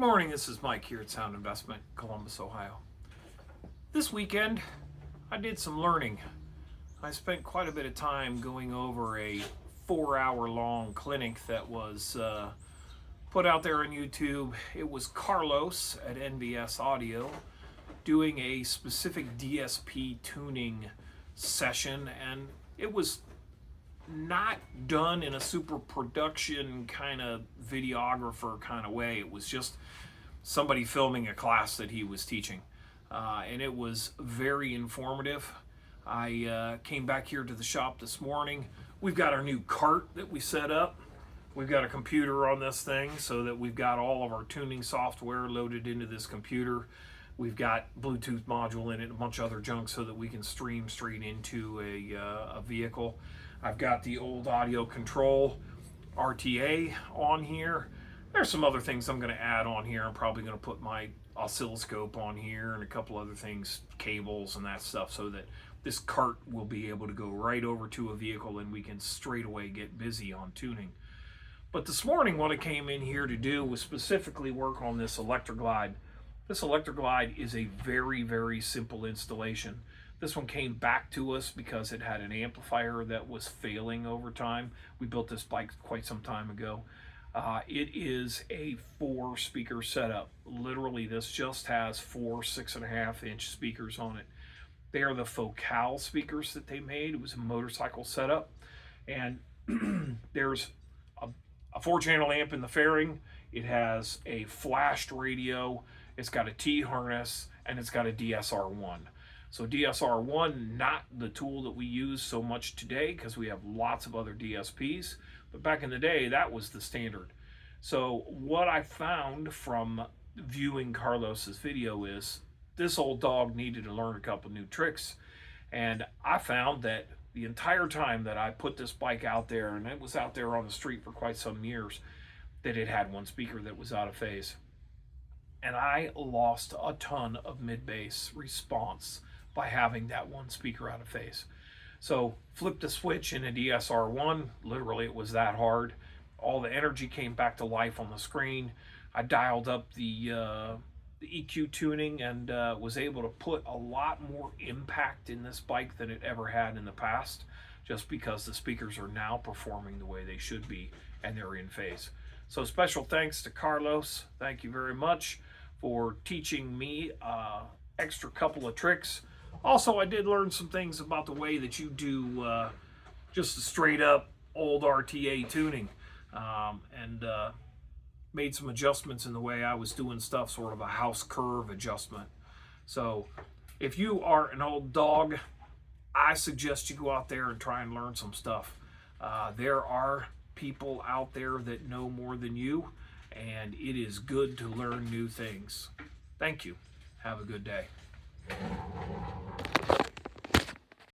morning, this is Mike here at Sound Investment, Columbus, Ohio. This weekend, I did some learning. I spent quite a bit of time going over a 4-hour long clinic that was put out there on YouTube. It was Carlos at NBS Audio doing a specific DSP tuning session, and it was not done in a super production kind of videographer kind of way. It was just somebody filming a class that he was teaching, and it was very informative. I came back here to the shop this morning. We've got our new cart that we set up. We've got a computer on this thing so that we've got all of our tuning software loaded into this computer. We've got Bluetooth module in it, a bunch of other junk so that we can stream straight into a vehicle. I've got the old audio control RTA on here. There's some other things I'm going to add on here. I'm probably going to put my oscilloscope on here and a couple other things, cables and that stuff, so that this cart will be able to go right over to a vehicle and we can straight away get busy on tuning. But this morning what I came in here to do was specifically work on this Electroglide. This Electroglide is a very, very simple installation. This one came back to us because it had an amplifier that was failing over time. We built this bike quite some time ago. It is a 4-speaker setup. Literally, this just has 4 6.5-inch speakers on it. They are the Focal speakers that they made. It was a motorcycle setup. And there's a 4-channel amp in the fairing. It has a flashed radio. It's got a T-harness, and it's got a DSR-1. So DSR-1, not the tool that we use so much today because we have lots of other DSPs, but back in the day, that was the standard. So what I found from viewing Carlos's video is this old dog needed to learn a couple new tricks, and I found that the entire time that I put this bike out there, and it was out there on the street for quite some years, that it had one speaker that was out of phase. And I lost a ton of mid-bass response by having that one speaker out of phase. So flipped the switch in a DSR-1, literally it was that hard. All the energy came back to life on the screen. I dialed up the EQ tuning and was able to put a lot more impact in this bike than it ever had in the past, just because the speakers are now performing the way they should be and they're in phase. So special thanks to Carlos. Thank you very much for teaching me extra couple of tricks. Also, I did learn some things about the way that you do just a straight up old RTA tuning, and made some adjustments in the way I was doing stuff, sort of a house curve adjustment. So if you are an old dog, I suggest you go out there and try and learn some stuff. There are people out there that know more than you, and it is good to learn new things. Thank you. Have a good day.